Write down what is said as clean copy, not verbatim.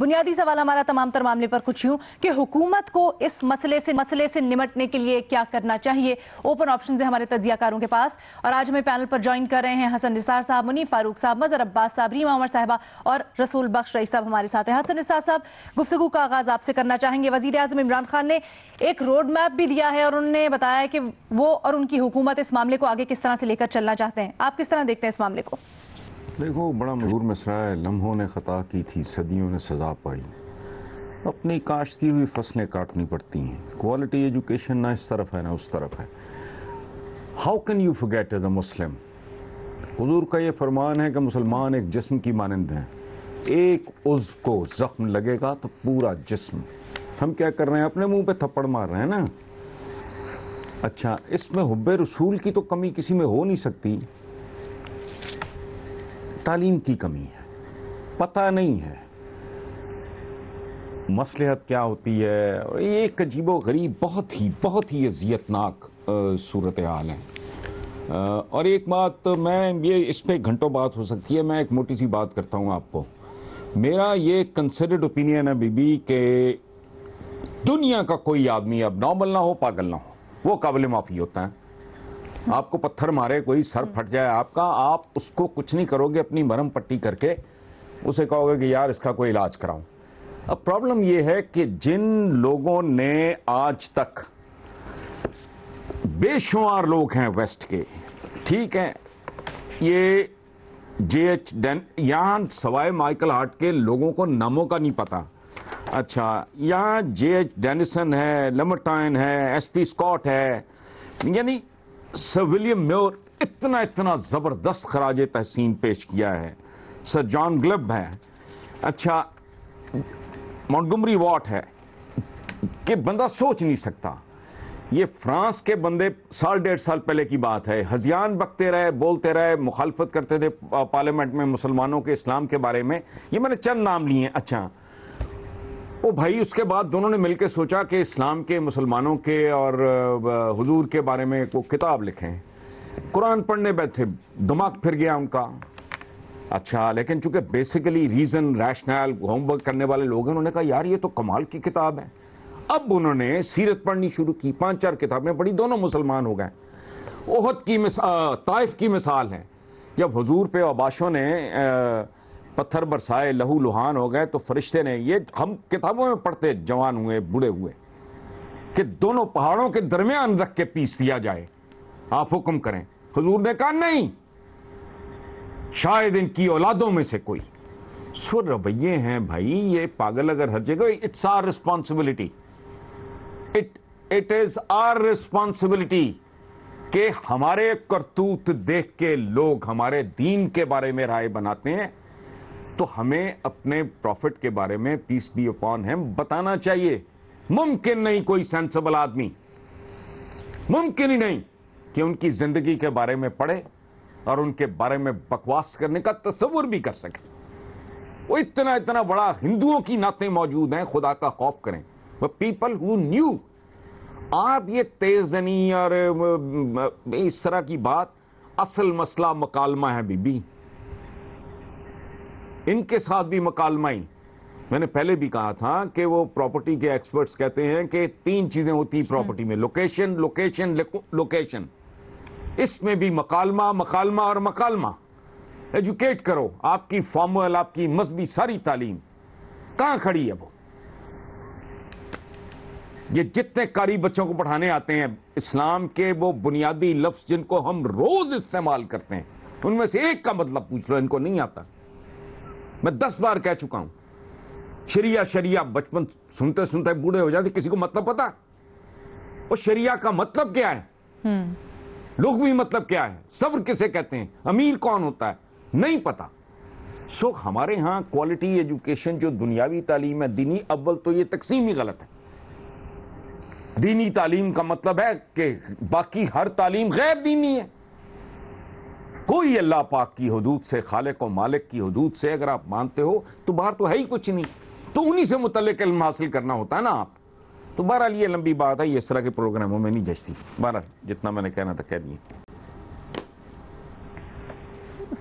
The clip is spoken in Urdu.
بنیادی سوال ہمارا تمام تر معاملے پر کچھ یوں کہ حکومت کو اس مسئلے سے نمٹنے کے لیے کیا کرنا چاہیے. اوپن آپشنز ہیں ہمارے تجزیہ کاروں کے پاس, اور آج ہمیں پینل پر جوائن کر رہے ہیں حسن نثار صاحب, منیب فاروق صاحب, مظہر عباس صاحب, ریما عمر صاحبہ اور رسول بخش رئیس صاحب ہمارے ساتھ ہیں. حسن نثار صاحب, گفتگو کا آغاز آپ سے کرنا چاہیں گے. وزیر اعظم عمران خان نے ایک روڈ میپ بھی دیا ہے اور انہوں نے بتایا کہ وہ اور ان کی حکومت اس معاملے کو آگے کس طرح سے لے کر چلنا چاہتے ہیں. آپ کس طرح دیکھتے ہیں اس معاملے کو؟ دیکھو, بڑا مشہور مصرع ہے, لمحوں نے خطا کی تھی صدیوں نے سزا پائی. اپنی کاشت کی ہوئی فصلیں کاٹنی پڑتی ہیں. کوالٹی ایجوکیشن نہ اس طرف ہے نہ اس طرف ہے. How can you forget as a Muslim? حضور کا یہ فرمان ہے کہ مسلمان ایک جسم کی مانند ہیں. ایک عضو کو زخم لگے گا تو پورا جسم. ہم کیا کر رہے ہیں؟ اپنے منہ پہ تھپڑ مار رہے ہیں نا. اچھا, اس میں حب رسول کی تو کمی کسی میں ہو نہیں سکتی. تعلیم کی کمی ہے, پتہ نہیں ہے مصلحت کیا ہوتی ہے. یہ ایک عجیب و غریب بہت ہی اذیتناک صورتحال ہے. اور ایک بات, میں یہ اس پہ گھنٹوں بات ہو سکتی ہے, میں ایک موٹی سی بات کرتا ہوں آپ کو. میرا یہ کنسیڈرڈ اوپینین ہے بی کہ دنیا کا کوئی آدمی اب نارمل نہ ہو, پاگل نہ ہو, وہ قابل معافی ہوتا ہے. آپ کو پتھر مارے, کوئی سر پھٹ جائے آپ کا, آپ اس کو کچھ نہیں کرو گے, اپنی مرہم پٹی کر کے اسے کہو گے کہ یار اس کا کوئی علاج کراؤں. اب پرابلم یہ ہے کہ جن لوگوں نے آج تک, بے شمار لوگ ہیں ویسٹ کے, ٹھیک ہے, یہ یہاں سوائے مائیکل ہارٹ کے لوگوں کو ناموں کا نہیں پتا. اچھا, یہاں جے ایچ ڈینسن ہے, لمرٹائن ہے, ایس پی اسکاٹ ہے, یعنی سر ولیم میور اتنا زبردست خراج تحسین پیش کیا ہے. سر جان گلب ہے. اچھا, مونٹگومری واٹ ہے, کہ بندہ سوچ نہیں سکتا. یہ فرانس کے بندے 1.5 سال پہلے کی بات ہے, ہذیان بکتے رہے, بولتے رہے, مخالفت کرتے تھے پارلیمنٹ میں مسلمانوں کے اسلام کے بارے میں. یہ میں نے چند نام لیے ہیں. اچھا, وہ بھائی اس کے بعد دونوں نے مل کے سوچا کہ اسلام کے, مسلمانوں کے اور حضور کے بارے میں کوئی کتاب لکھیں. قرآن پڑھنے بیٹھے, دماغ پھر گیا ان کا. اچھا, لیکن چونکہ basically reason rational home work کرنے والے لوگ ہیں, انہوں نے کہا یار یہ تو کمال کی کتاب ہے. اب انہوں نے سیرت پڑھنی شروع کی, 5-4 کتابیں پڑھی, دونوں مسلمان ہو گئے. احد کی طائف کی مثال ہے, جب حضور پہ عباشوں نے پتھر برسائے, لہو لہان ہو گئے, تو فرشتے نے, یہ ہم کتابوں میں پڑھتے جوان ہوئے, بوڑھے ہوئے, کہ دونوں پہاڑوں کے درمیان رکھ کے پیس دیا جائے, آپ حکم کریں. حضور نے کہا نہیں, شاید ان کی اولادوں میں سے کوئی. سو رویے ہیں بھائی, یہ پاگل اگر ہر جگہ, it's our responsibility, it is our responsibility کہ ہمارے کرتوت دیکھ کے لوگ ہمارے دین کے بارے میں رائے بناتے ہیں, تو ہمیں اپنے پروفٹ کے بارے میں, پیس بی اپون ہم, بتانا چاہیے. ممکن نہیں کوئی سینسبل آدمی, ممکن ہی نہیں کہ ان کی زندگی کے بارے میں پڑھے اور ان کے بارے میں بکواس کرنے کا تصور بھی کر سکے. وہ اتنا بڑا, ہندوؤں کی نعتیں موجود ہیں, خدا کا خوف کریں. People who new. آپ یہ تیزنی اور اس طرح کی بات, اصل مسئلہ مکالمہ ہے بی. ان کے ساتھ بھی مکالمہ ہی. میں نے پہلے بھی کہا تھا کہ وہ پراپرٹی کے ایکسپرٹس کہتے ہیں کہ 3 چیزیں ہوتی ہیں پراپرٹی میں, لوکیشن, لوکیشن, لوکیشن. اس میں بھی مکالمہ اور مکالمہ. ایجوکیٹ کرو. آپ کی فارمل, آپ کی مذہبی ساری تعلیم کہاں کھڑی ہے؟ وہ یہ جتنے قاری بچوں کو پڑھانے آتے ہیں, اسلام کے وہ بنیادی لفظ جن کو ہم روز استعمال کرتے ہیں, ان میں سے ایک کا مطلب پوچھ لو, ان کو نہیں آتا. میں 10 بار کہہ چکا ہوں, شریعہ بچپن سنتے بوڑھے ہو جاتے, کسی کو مطلب پتا؟ وہ شریعہ کا مطلب کیا ہے؟ لغوی مطلب کیا ہے؟ صبر کسے کہتے ہیں؟ امیر کون ہوتا ہے؟ نہیں پتا. سو ہمارے ہاں کوالٹی ایجوکیشن جو دنیاوی تعلیم ہے, دینی, اول تو یہ تقسیم ہی غلط ہے. دینی تعلیم کا مطلب ہے کہ باقی ہر تعلیم غیر دینی ہے. کوئی اللہ پاک کی حدود سے, خالق و مالک کی حدود سے اگر آپ مانتے ہو تو باہر تو ہے ہی کچھ نہیں, تو انہی سے متعلق علم حاصل کرنا ہوتا ہے نا آپ. تو بہرحال یہ لمبی بات ہے, یہ اس طرح کے پروگراموں میں نہیں جچتی. بہرحال جتنا میں نے کہنا تھا کہہ دیا.